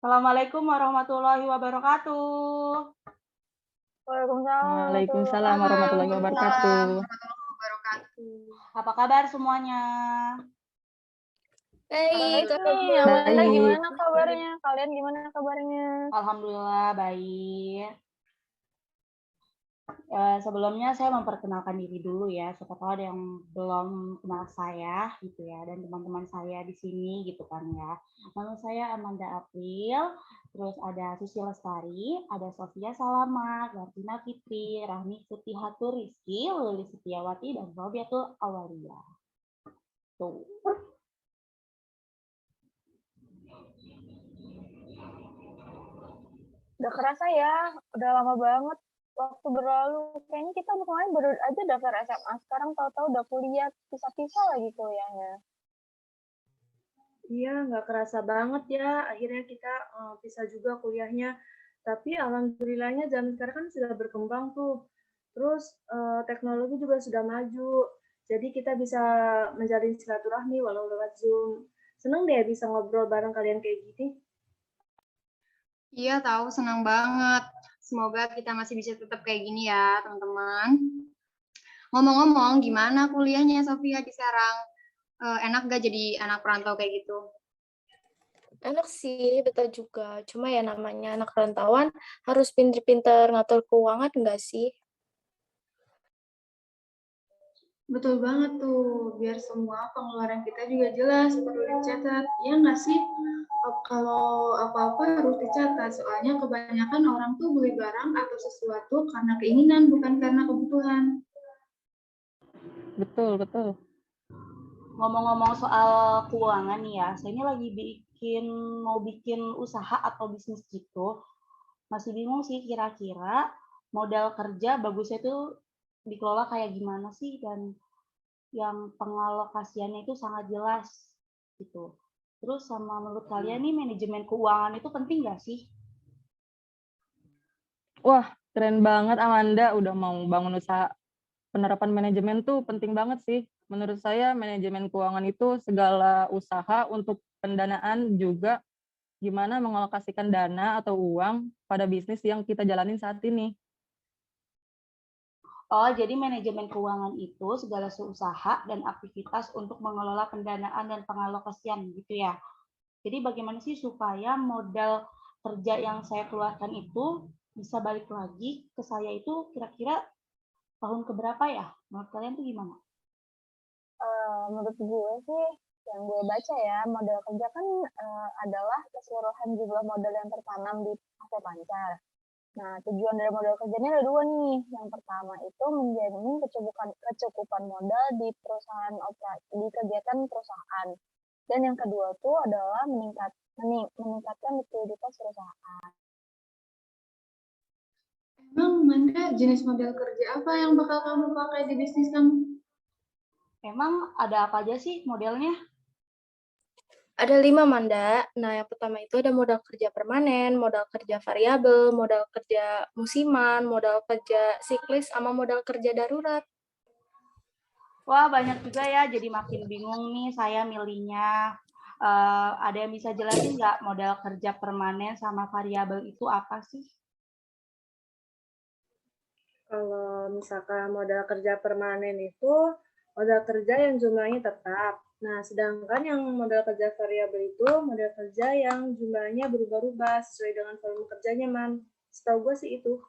Assalamualaikum warahmatullahi wabarakatuh. Waalaikumsalam warahmatullahi wabarakatuh. Apa kabar semuanya? Baik, Baik. gimana kabarnya? Kalian gimana kabarnya? Alhamdulillah baik. Sebelumnya saya memperkenalkan diri dulu ya, siapa tahu ada yang belum kenal saya gitu ya, dan teman-teman saya di sini gitu kan ya. Nama saya Amanda April, terus ada Susi Lestari, ada Sofia Salamat, Martina Fitri, Rahmi Sutihatur Rizky, Luli Setiawati, dan Robiatul Awalia. Tuh. Udah kerasa ya, udah lama banget waktu berlalu. Kayaknya kita kemarin baru aja daftar SMA, sekarang tahu-tahu udah kuliah, pisah-pisah lagi kuliahnya. Iya, nggak kerasa banget ya. Akhirnya kita pisah juga kuliahnya. Tapi alhamdulillahnya zaman sekarang kan sudah berkembang tuh. Terus teknologi juga sudah maju. Jadi kita bisa menjalin silaturahmi walau lewat Zoom. Seneng deh bisa ngobrol bareng kalian kayak gini. Iya, tahu senang banget. Semoga kita masih bisa tetap kayak gini ya, teman-teman. Ngomong-ngomong, gimana kuliahnya Sofia di sekarang? Enak gak jadi anak perantau kayak gitu? Enak sih, betul juga. Cuma ya namanya anak rantauan harus pinter-pinter ngatur keuangan enggak sih? Betul banget tuh, biar semua pengeluaran kita juga jelas, perlu dicatat. Ya nggak sih? Kalau apa-apa harus dicatat, soalnya kebanyakan orang tuh beli barang atau sesuatu karena keinginan, bukan karena kebutuhan. Betul. Ngomong-ngomong soal keuangan nih ya, saya ini lagi mau bikin usaha atau bisnis gitu. Masih bingung sih kira-kira modal kerja bagusnya itu dikelola kayak gimana sih, dan yang pengalokasiannya itu sangat jelas gitu. Terus sama menurut kalian nih manajemen keuangan itu penting nggak sih? Wah, keren banget Amanda udah mau bangun usaha. Penerapan manajemen tuh penting banget sih. Menurut saya manajemen keuangan itu segala usaha untuk pendanaan juga gimana mengalokasikan dana atau uang pada bisnis yang kita jalanin saat ini. Oh, jadi manajemen keuangan itu segala usaha dan aktivitas untuk mengelola pendanaan dan pengalokasian gitu ya. Jadi bagaimana sih supaya modal kerja yang saya keluarkan itu bisa balik lagi ke saya itu kira-kira tahun keberapa ya? Menurut kalian tuh gimana? Menurut gue sih, yang gue baca ya, modal kerja kan adalah keseluruhan jumlah modal yang tertanam di aset pancar. Nah, tujuan dari modal kerjanya ada dua nih. Yang pertama itu menjamin kecukupan modal di perusahaan di kegiatan perusahaan. Dan yang kedua itu adalah meningkatkan likuiditas perusahaan. Emang Manda jenis model kerja apa yang bakal kamu pakai di bisnis kamu? Emang ada apa aja sih modelnya? Ada 5, Manda. Nah, yang pertama itu ada modal kerja permanen, modal kerja variabel, modal kerja musiman, modal kerja siklis, sama modal kerja darurat. Wah, banyak juga ya, jadi makin bingung nih saya milihnya. Ada yang bisa jelasin nggak modal kerja permanen sama variabel itu apa sih? Kalau misalkan modal kerja permanen itu modal kerja yang jumlahnya tetap. Nah, sedangkan yang modal kerja variabel itu modal kerja yang jumlahnya berubah-ubah sesuai dengan volume kerjanya, Man. Setahu gue sih itu.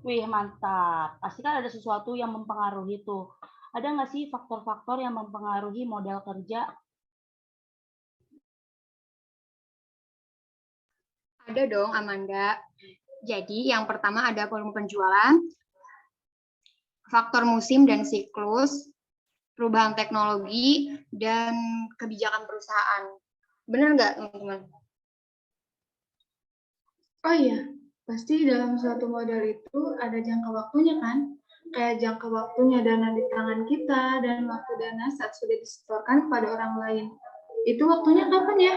Wih, mantap. Pasti kan ada sesuatu yang mempengaruhi tuh. Ada nggak sih faktor-faktor yang mempengaruhi modal kerja? Ada dong, Amanda. Jadi, yang pertama ada volume penjualan, faktor musim dan siklus, perubahan teknologi, dan kebijakan perusahaan. Benar nggak, teman-teman? Oh iya, pasti dalam suatu model itu ada jangka waktunya kan? Kayak jangka waktunya dana di tangan kita dan waktu dana saat sudah disetorkan kepada orang lain. Itu waktunya kapan ya?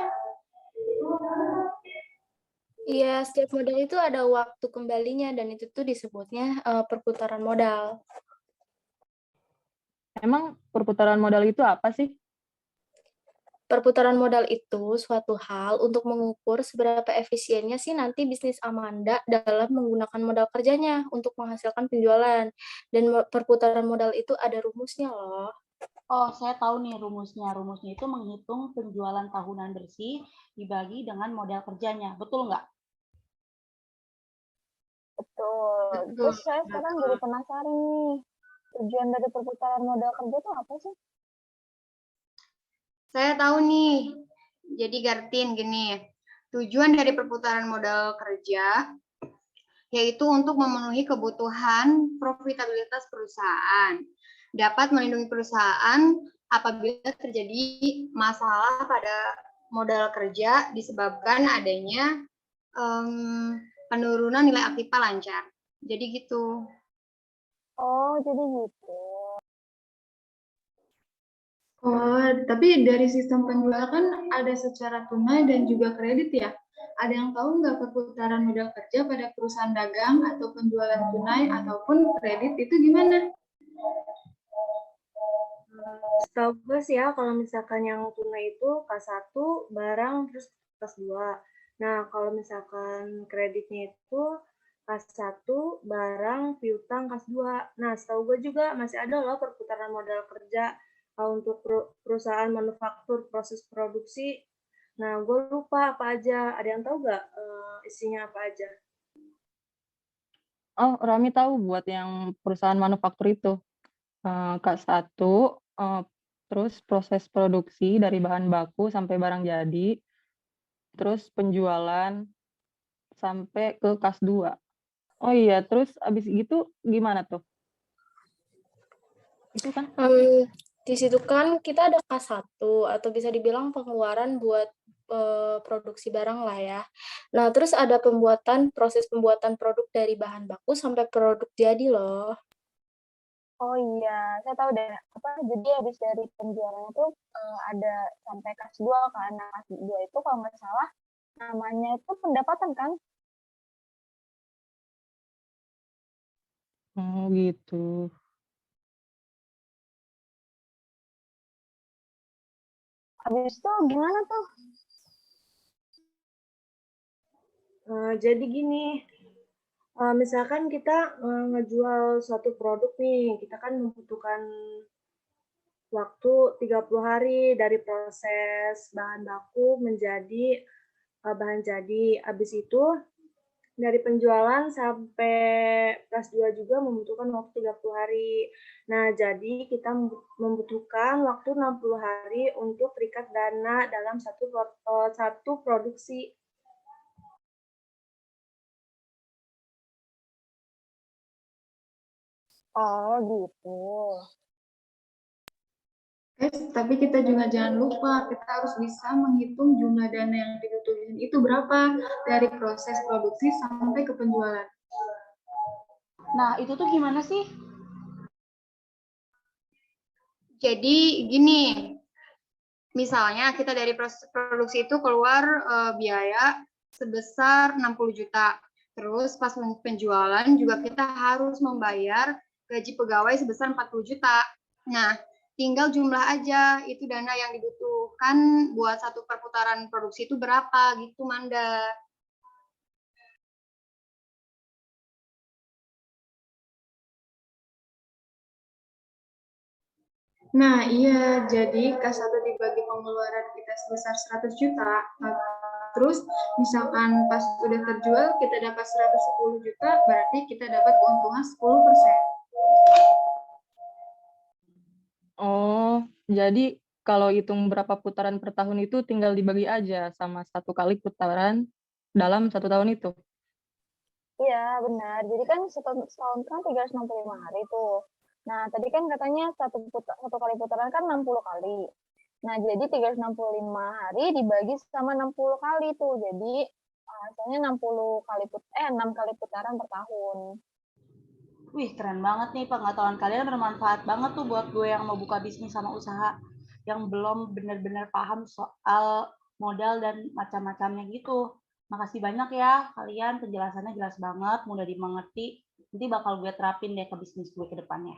Iya, setiap modal itu ada waktu kembalinya dan itu tuh disebutnya perputaran modal. Emang perputaran modal itu apa sih? Perputaran modal itu suatu hal untuk mengukur seberapa efisiennya sih nanti bisnis Amanda dalam menggunakan modal kerjanya untuk menghasilkan penjualan. Dan perputaran modal itu ada rumusnya loh. Oh, saya tahu nih rumusnya. Rumusnya itu menghitung penjualan tahunan bersih dibagi dengan modal kerjanya. Betul nggak? Betul. Betul. Terus saya sekarang jadi penasaran nih. Tujuan dari perputaran modal kerja itu apa sih? Saya tahu nih. Jadi Gartin gini, tujuan dari perputaran modal kerja yaitu untuk memenuhi kebutuhan profitabilitas perusahaan, dapat melindungi perusahaan apabila terjadi masalah pada modal kerja disebabkan adanya penurunan nilai aktiva lancar. Jadi gitu. Oh, jadi gitu. Oh, tapi dari sistem penjualan kan ada secara tunai dan juga kredit ya. Ada yang tahu nggak perputaran modal kerja pada perusahaan dagang atau penjualan tunai ataupun kredit itu gimana? Setahu gue sih ya, kalau misalkan yang tunai itu K1 barang terus K2. Nah, kalau misalkan kreditnya itu K1 barang piutang K2. Nah, setahu gue juga masih ada loh perputaran modal kerja untuk perusahaan manufaktur proses produksi. Nah, gue lupa apa aja. Ada yang tahu nggak isinya apa aja? Oh, Rami tahu buat yang perusahaan manufaktur itu. K1, terus proses produksi dari bahan baku sampai barang jadi, terus penjualan sampai ke K2. Oh iya, terus abis gitu gimana tuh? Itu kan? Di situ kan kita ada K1 atau bisa dibilang pengeluaran buat produksi barang lah ya. Nah, terus ada proses pembuatan produk dari bahan baku sampai produk jadi loh. Oh iya, saya tahu deh. Jadi habis dari penjualan itu ada sampai kas 2 kan. Nah, kas 2 itu kalau nggak salah namanya itu pendapatan kan? Oh gitu. Habis itu gimana tuh? Jadi gini, misalkan kita ngejual suatu produk nih, kita kan membutuhkan waktu 30 hari dari proses bahan baku menjadi bahan jadi. Habis itu dari penjualan sampai kelas 2 juga membutuhkan waktu 30 hari. Nah, jadi kita membutuhkan waktu 60 hari untuk terikat dana dalam satu produksi. Oh gitu. Tapi kita juga jangan lupa, kita harus bisa menghitung jumlah dana yang dibutuhkan itu berapa dari proses produksi sampai ke penjualan. Nah, itu tuh gimana sih? Jadi gini, misalnya kita dari proses produksi itu keluar biaya sebesar 60 juta. Terus pas penjualan juga kita harus membayar gaji pegawai sebesar 40 juta. Nah, tinggal jumlah aja itu dana yang dibutuhkan buat satu perputaran produksi itu berapa gitu, Manda. Nah, iya, jadi K1 dibagi pengeluaran kita sebesar 100 juta, terus misalkan pas udah terjual kita dapat 110 juta, berarti kita dapat keuntungan 10%. Oh, jadi kalau hitung berapa putaran per tahun itu tinggal dibagi aja sama satu kali putaran dalam 1 tahun itu. Iya, benar. Jadi kan setahun kan 365 hari tuh. Nah, tadi kan katanya satu kali putaran kan 60 kali. Nah, jadi 365 hari dibagi sama 60 kali tuh. Jadi hasilnya 6 kali putaran per tahun. Wih, keren banget nih pengetahuan kalian, bermanfaat banget tuh buat gue yang mau buka bisnis sama usaha yang belum benar-benar paham soal modal dan macam-macamnya gitu. Makasih banyak ya kalian, penjelasannya jelas banget, mudah dimengerti. Nanti bakal gue terapin deh ke bisnis gue ke depannya.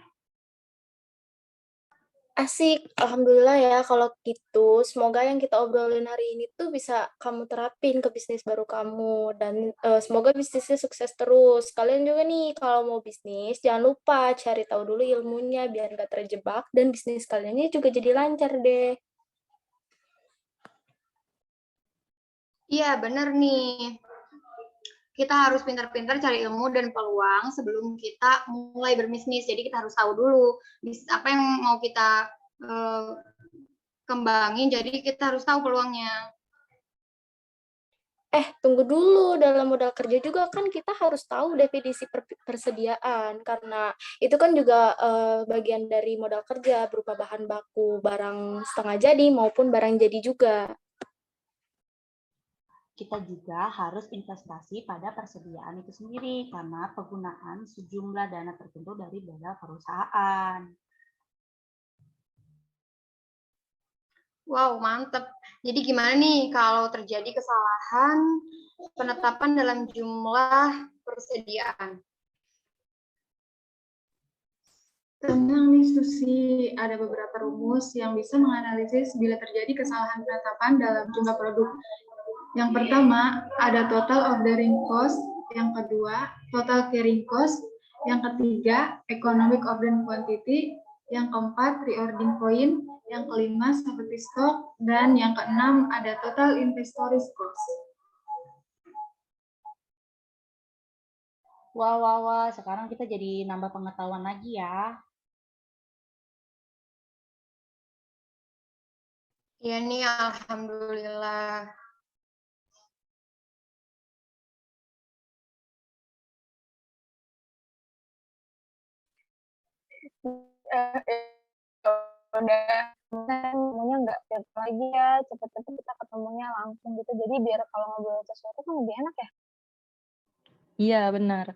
Asik, alhamdulillah ya kalau gitu. Semoga yang kita obrolin hari ini tuh bisa kamu terapin ke bisnis baru kamu dan semoga bisnisnya sukses terus. Kalian juga nih kalau mau bisnis jangan lupa cari tahu dulu ilmunya biar nggak terjebak dan bisnis kaliannya juga jadi lancar deh. Iya, bener nih. Kita harus pintar-pintar cari ilmu dan peluang sebelum kita mulai berbisnis. Jadi kita harus tahu dulu apa yang mau kita kembangin. Jadi kita harus tahu peluangnya. Tunggu dulu, dalam modal kerja juga kan kita harus tahu definisi persediaan, karena itu kan juga bagian dari modal kerja berupa bahan baku, barang setengah jadi maupun barang jadi juga. Kita juga harus investasi pada persediaan itu sendiri karena penggunaan sejumlah dana tertentu dari modal perusahaan. Wow, mantep. Jadi gimana nih kalau terjadi kesalahan penetapan dalam jumlah persediaan? Tenang nih Susi, ada beberapa rumus yang bisa menganalisis bila terjadi kesalahan penetapan dalam jumlah produk. Yang pertama, ada total ordering cost. Yang kedua, total carrying cost. Yang ketiga, economic ordering quantity. Yang keempat, reordering point. Yang kelima, safety stock. Dan yang keenam, ada total inventory cost. Wah, sekarang kita jadi nambah pengetahuan lagi ya. Iya nih, alhamdulillah. Udah semuanya nggak tiap lagi ya, cepet-cepet kita ketemunya langsung gitu. Jadi biar kalau ngobrol sesuatu kan lebih enak ya. Iya, benar.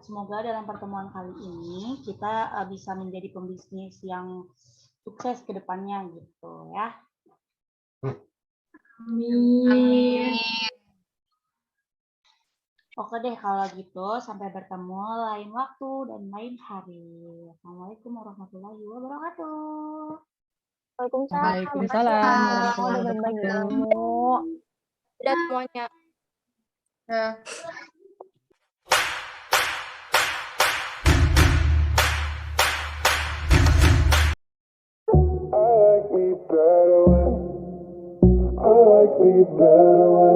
Semoga dalam pertemuan kali ini kita bisa menjadi pembisnis yang sukses ke depannya gitu ya. Amin. Oke deh kalau gitu, sampai bertemu lain waktu dan lain hari. Assalamualaikum warahmatullahi wabarakatuh. Waalaikumsalam. Waalaikumsalam Udah berbagi ilmu. Dadah semuanya. I like me better when